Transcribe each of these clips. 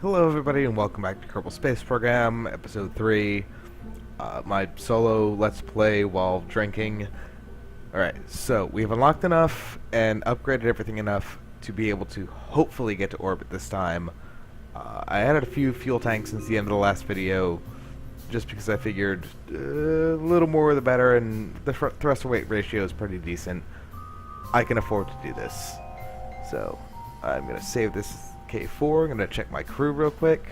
Hello everybody and welcome back to Kerbal Space Program, Episode 3. My solo Let's Play while drinking. Alright, so we've unlocked enough and upgraded everything enough to be able to hopefully get to orbit this time. I added a few fuel tanks since the end of the last video, just because I figured a little more the better, and the thrust to weight ratio is pretty decent. I can afford to do this. So, I'm going to save this K4. I'm going to check my crew real quick.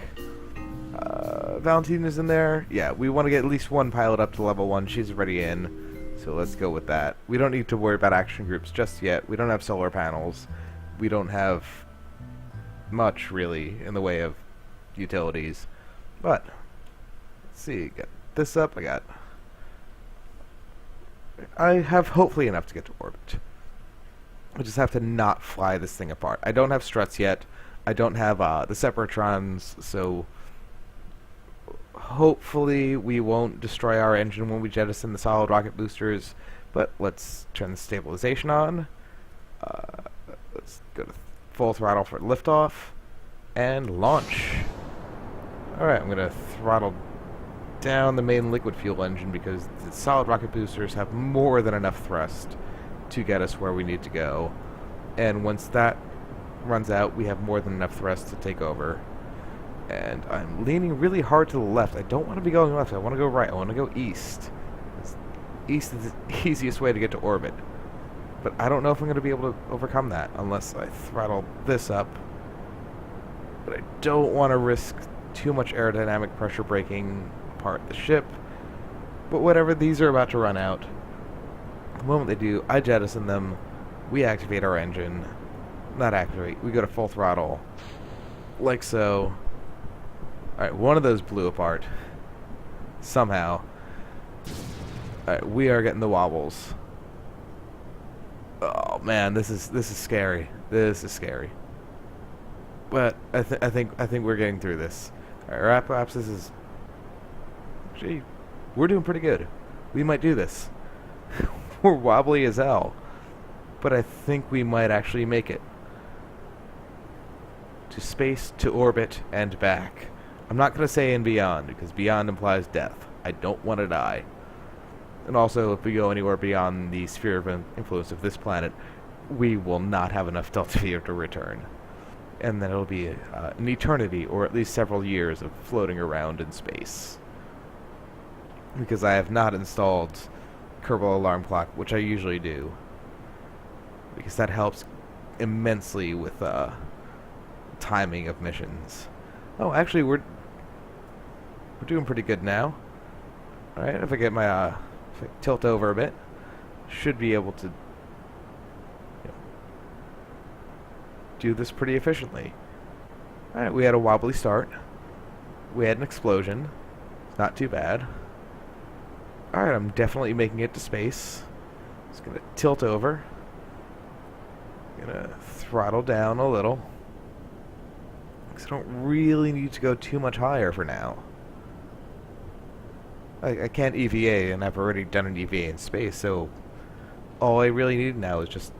Valentine is in there. Yeah, we want to get at least one pilot up to level 1. She's already in. So let's go with that. We don't need to worry about action groups just yet. We don't have solar panels. We don't have much, really, in the way of utilities. But, let's see. Get this up. I have hopefully enough to get to orbit. I just have to not fly this thing apart. I don't have struts yet. I don't have the separatrons, so hopefully we won't destroy our engine when we jettison the solid rocket boosters. But let's turn the stabilization on. Let's go to full throttle for liftoff and launch. Alright, I'm going to throttle down the main liquid fuel engine because the solid rocket boosters have more than enough thrust to get us where we need to go. And once that runs out, we have more than enough thrust to take over. And I'm leaning really hard to the left. I don't want to be going left. I want to go right. I want to go east. East is the easiest way to get to orbit. But I don't know if I'm going to be able to overcome that unless I throttle this up. But I don't want to risk too much aerodynamic pressure breaking apart the ship. But whatever, these are about to run out. The moment they do, I jettison them. We activate our engine. Not activate. We go to full throttle. Like so. Alright, one of those blew apart. Somehow. Alright, we are getting the wobbles. Oh man, this is scary. This is scary. But I think we're getting through this. Alright, perhaps this is. Gee, we're doing pretty good. We might do this. We're wobbly as hell. But I think we might actually make it. To space, to orbit, and back. I'm not going to say and beyond, because beyond implies death. I don't want to die. And also, if we go anywhere beyond the sphere of influence of this planet, we will not have enough Delta V to return. And then it'll be an eternity, or at least several years of floating around in space. Because I have not installed Kerbal alarm clock, which I usually do. Because that helps immensely with timing of missions. Oh, actually, we're doing pretty good now. All right, if I get my if I tilt over a bit, should be able to do this pretty efficiently. All right, we had a wobbly start. We had an explosion. It's not too bad. All right, I'm definitely making it to space. Just gonna tilt over. Gonna throttle down a little. Because I don't really need to go too much higher for now. I can't EVA, and I've already done an EVA in space, so all I really need now is just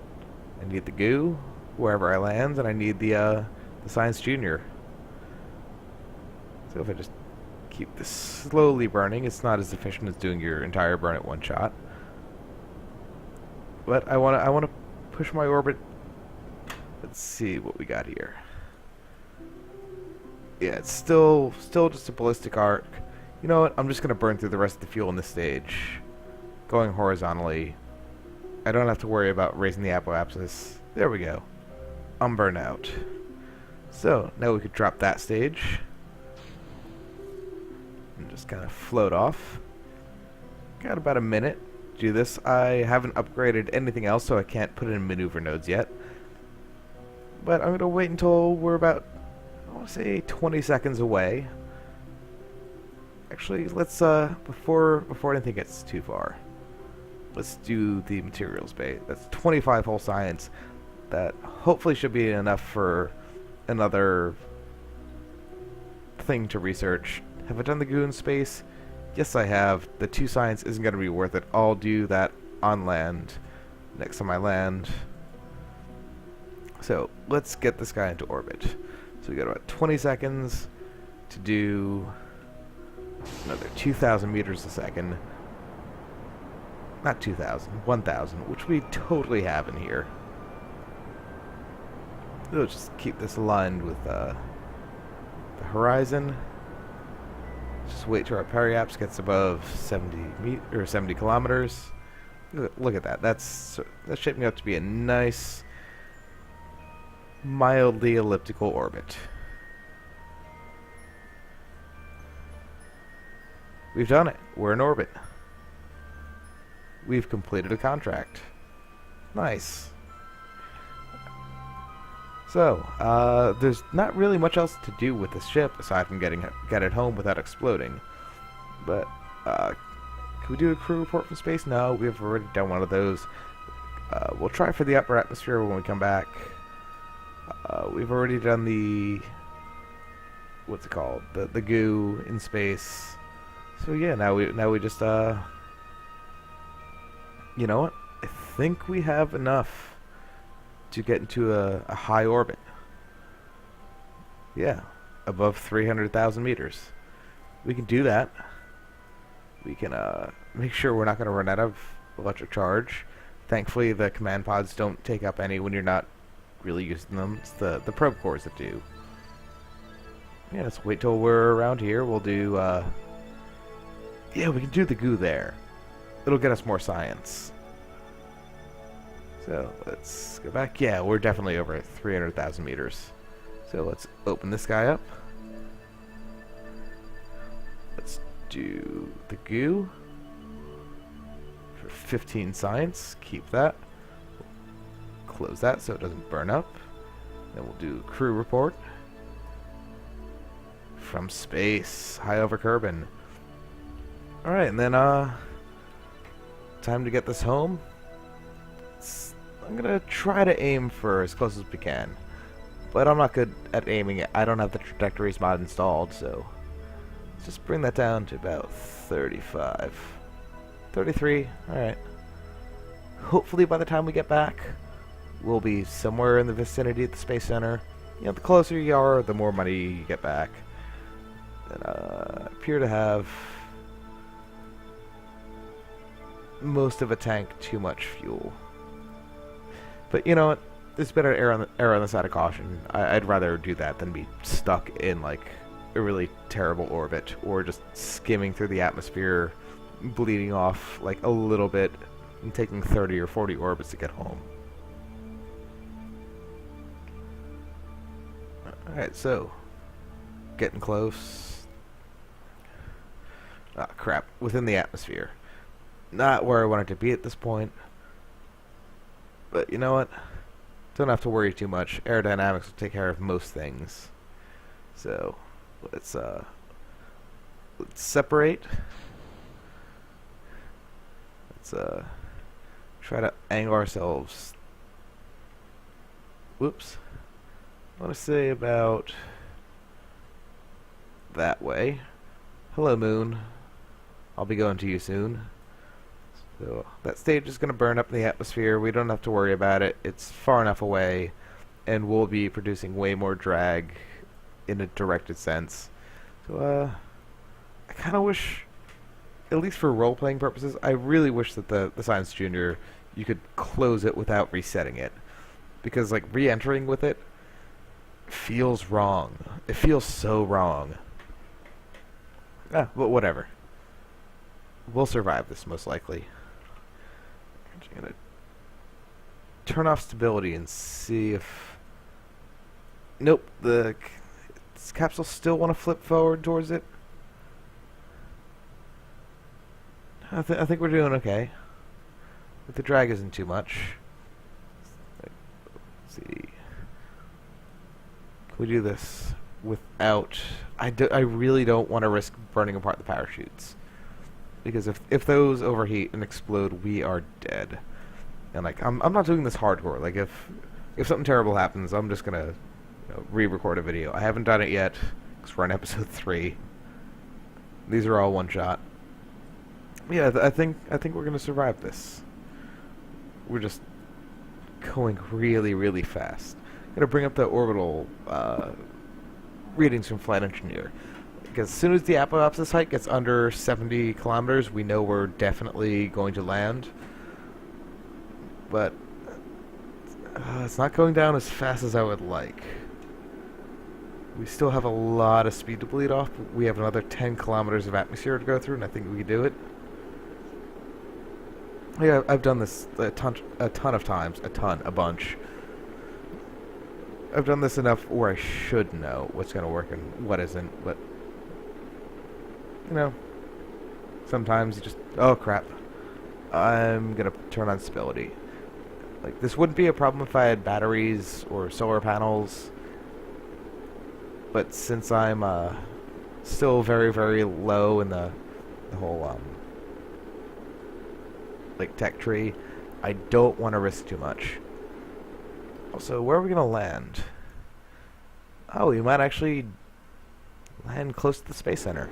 I need the goo wherever I land, and I need the Science Junior. So if I just keep this slowly burning, it's not as efficient as doing your entire burn at one shot. But I wanna push my orbit. Let's see what we got here. Yeah, it's still just a ballistic arc. You know what? I'm just going to burn through the rest of the fuel in this stage. Going horizontally. I don't have to worry about raising the apoapsis. There we go. I'm burned out. So, now we could drop that stage. And just kind of float off. Got about a minute to do this. I haven't upgraded anything else, so I can't put it in maneuver nodes yet. But I'm going to wait until we're about, I want to say, 20 seconds away. Actually, let's, before anything gets too far, let's do the materials bay. That's 25 whole science. That hopefully should be enough for another thing to research. Have I done the goo in space? Yes, I have. The 2 science isn't going to be worth it. I'll do that on land, next time I land. So, let's get this guy into orbit. So So we got about 20 seconds to do another 2,000 meters a second. Not 2,000, 1,000, which we totally have in here. We'll just keep this aligned with the horizon. Just wait till our periaps gets above 70 kilometers. Look at that. That's shaping up to be a nice, mildly elliptical orbit. We've done it. We're in orbit. We've completed a contract. Nice. So, there's not really much else to do with this ship aside from get it home without exploding. But, can we do a crew report from space? No, we've already done one of those. We'll try for the upper atmosphere when we come back. We've already done the... what's it called? The goo in space. So yeah, now we just, you know what? I think we have enough to get into a high orbit. Yeah, above 300,000 meters. We can do that. We can make sure we're not going to run out of electric charge. Thankfully, the command pods don't take up any when you're not really using them. It's the probe cores that do. Yeah, let's wait till we're around here. We'll do... yeah, we can do the goo there. It'll get us more science. So, let's go back. Yeah, we're definitely over 300,000 meters. So, let's open this guy up. Let's do the goo. For 15 science. Keep that. Close that so it doesn't burn up. Then we'll do crew report. From space. High over Kerbal. Alright, and then, time to get this home. I'm gonna try to aim for as close as we can. But I'm not good at aiming it. I don't have the trajectories mod installed, so... let's just bring that down to about 35. 33, alright. Hopefully by the time we get back, we'll be somewhere in the vicinity of the Space Center. You know, the closer you are, the more money you get back. And, appear to have... most of a tank too much fuel. But you know what? It's better to err on the side of caution. I'd rather do that than be stuck in like a really terrible orbit or just skimming through the atmosphere, bleeding off like a little bit and taking 30 or 40 orbits to get home. Alright, so getting close. Ah, crap. Within the atmosphere. Not where I wanted to be at this point. But you know what? Don't have to worry too much. Aerodynamics will take care of most things. So let's separate. Let's try to angle ourselves. Whoops. I want to say about that way. Hello, moon. I'll be going to you soon. So that stage is going to burn up in the atmosphere. We don't have to worry about it. It's far enough away, and we'll be producing way more drag in a directed sense. So I kind of wish, at least for role-playing purposes, I really wish that the Science Junior, you could close it without resetting it. Because like re-entering with it feels wrong. It feels so wrong. Ah, but whatever. We'll survive this most likely. I'm gonna turn off stability and see if... Nope, the capsule still want to flip forward towards it. I think we're doing okay. But the drag isn't too much. Let's see. Can we do this without... I really don't want to risk burning apart the parachutes. Because if those overheat and explode, we are dead. And like I'm not doing this hardcore. Like if something terrible happens, I'm just gonna re-record a video. I haven't done it yet because we're on episode 3. These are all one shot. Yeah, I think we're gonna survive this. We're just going really, really fast. I'm gonna bring up the orbital readings from Flight Engineer. Because as soon as the apoapsis height gets under 70 kilometers, we know we're definitely going to land. But it's not going down as fast as I would like. We still have a lot of speed to bleed off. But we have another 10 kilometers of atmosphere to go through, and I think we can do it. Yeah, I've done this a ton of times. A bunch. I've done this enough where I should know what's going to work and what isn't, but you know, sometimes you just, oh crap, I'm going to turn on stability. Like, this wouldn't be a problem if I had batteries or solar panels, but since I'm still very, very low in the whole like tech tree, I don't want to risk too much. Also, where are we going to land? Oh, we might actually land close to the Space Center.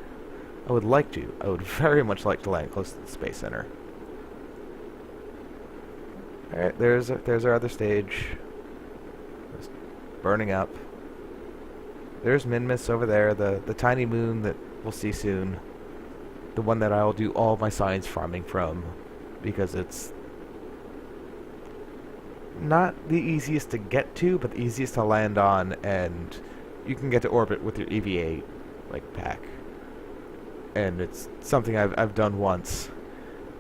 I would like to. I would very much like to land close to the Space Center. Alright, there's our other stage. It's burning up. There's Minmus over there, the tiny moon that we'll see soon. The one that I'll do all my science farming from, because it's not the easiest to get to, but the easiest to land on, and you can get to orbit with your EVA like pack. And it's something I've done once,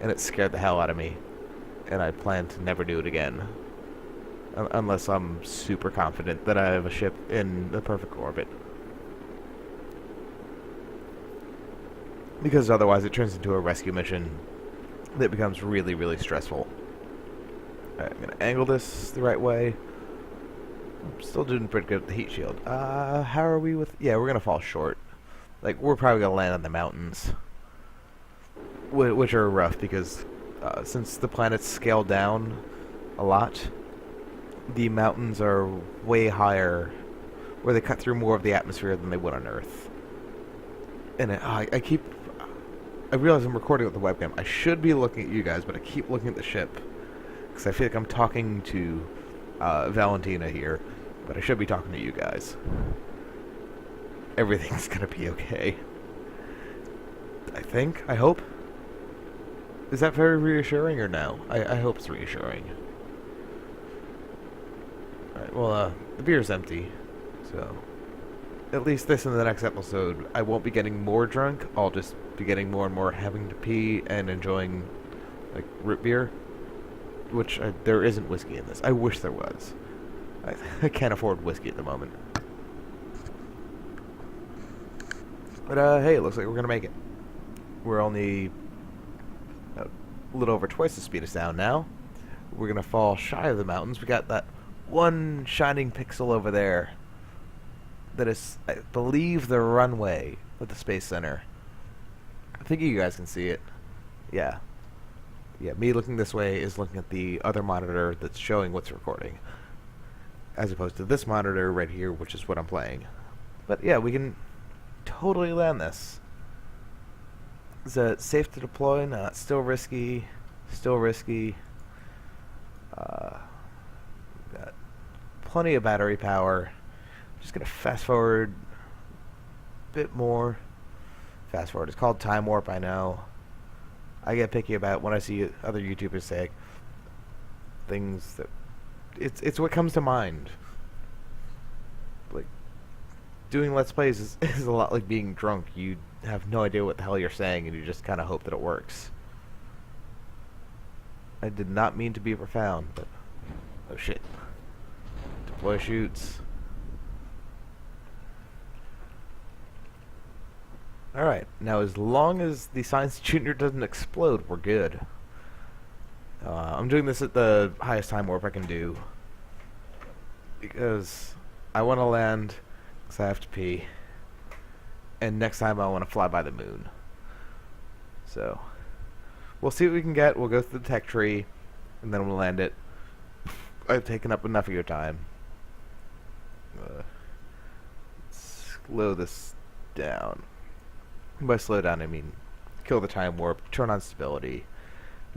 and it scared the hell out of me, and I plan to never do it again, unless I'm super confident that I have a ship in the perfect orbit. Because otherwise it turns into a rescue mission that becomes really, really stressful. Alright, I'm going to angle this the right way. I'm still doing pretty good with the heat shield. How are we with... Yeah, we're going to fall short. Like, we're probably going to land on the mountains. Which are rough because since the planet's scaled down a lot, the mountains are way higher, where they cut through more of the atmosphere than they would on Earth. And I realize I'm recording with the webcam. I should be looking at you guys, but I keep looking at the ship. Because I feel like I'm talking to Valentina here, but I should be talking to you guys. Everything's gonna be okay. I think? I hope? Is that very reassuring or no? I hope it's reassuring. Alright, well, the beer's empty, so... At least this and the next episode, I won't be getting more drunk, I'll just be getting more and more having to pee and enjoying, like, root beer. Which, there isn't whiskey in this. I wish there was. I can't afford whiskey at the moment. But, hey, it looks like we're gonna make it. We're only a little over twice the speed of sound now. We're gonna fall shy of the mountains. We got that one shining pixel over there. That is, I believe, the runway of the Space Center. I think you guys can see it. Yeah. Yeah, me looking this way is looking at the other monitor that's showing what's recording. As opposed to this monitor right here, which is what I'm playing. But yeah, we can totally land this. Is it safe to deploy? No, it's still risky. Still risky. Got plenty of battery power. Just gonna fast forward a bit more. Fast forward. It's called time warp, I know. I get picky about when I see other YouTubers say things that it's what comes to mind. Like, doing Let's Plays is a lot like being drunk. You have no idea what the hell you're saying, and you just kind of hope that it works. I did not mean to be profound, but oh shit. Deploy shoots. Alright, now as long as the Science Junior doesn't explode, we're good. I'm doing this at the highest time warp I can do. Because I want to land, because I have to pee. And next time I want to fly by the moon. So, we'll see what we can get. We'll go through the tech tree, and then we'll land it. I've taken up enough of your time. Slow this down. By slow down, I mean kill the time warp, turn on stability,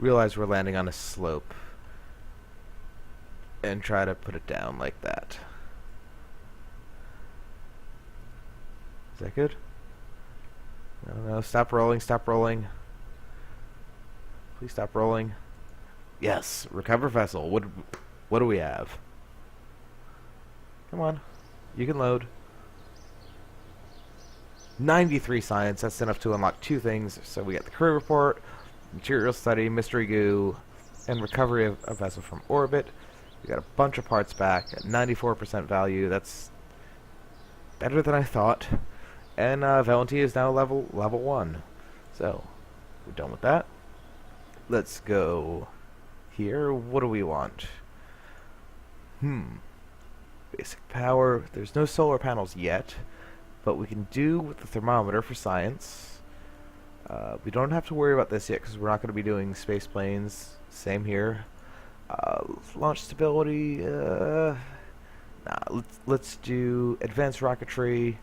realize we're landing on a slope, and try to put it down like that. that good? No, stop rolling, stop rolling. Please stop rolling. Yes, recover vessel. What do we have? Come on. You can load. 93 science. That's enough to unlock 2 things. So we got the crew report, material study, mystery goo, and recovery of a vessel from orbit. We got a bunch of parts back at 94% value. That's better than I thought. And Valenti is now level 1. So we're done with that. Let's go here. What do we want? Basic power. There's no solar panels yet, but we can do with the thermometer for science. We don't have to worry about this yet because we're not going to be doing space planes. Same here. Launch stability. Nah, let's do advanced rocketry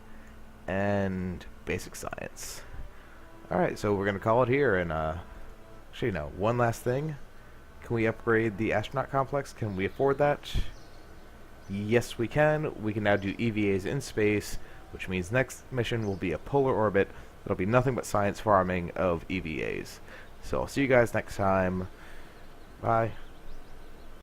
and basic science. Alright, so we're going to call it here. And actually, no, one last thing. Can we upgrade the astronaut complex? Can we afford that? Yes, we can. We can now do EVAs in space, which means next mission will be a polar orbit. It'll be nothing but science farming of EVAs. So I'll see you guys next time. Bye.